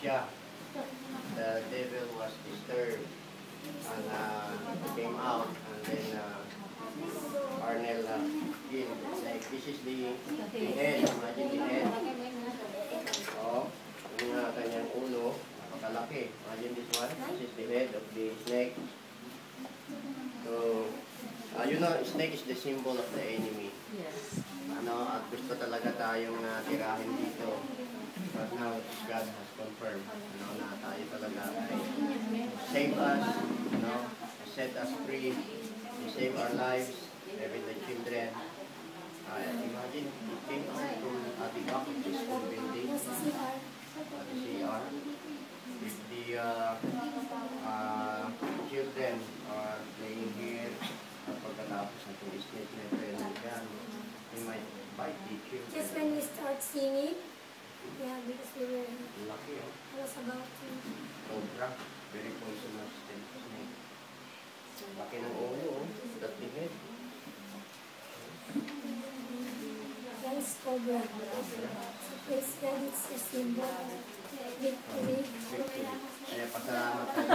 siya. The devil was disturbed and came out, and then Arnel killed. Like, this is the head. Imagine the head. Oh, yung kanyang ulo, napakalaki. Imagine this one. This is the head of the snake. So, you know, snake is the symbol of the enemy. Yes. Ano, at gusto talaga tayong tirahin dito. But now, God has confirmed, ano, na tayo talaga ay save us, you know, set us free, to save our lives, even the children. Imagine, it came out from the back of this school building, the CR. If the children are playing here, pagkatapos ng snake na training yan, they might bite the children. Just when we start singing, yeah, because we were, Lucky, oh. I was about to. Cobra, very poisonous snake. Laki ng ulo, oh. That the head. That is cobra. So praise God, it's a symbol of victory. Kaya pasalamat tayo.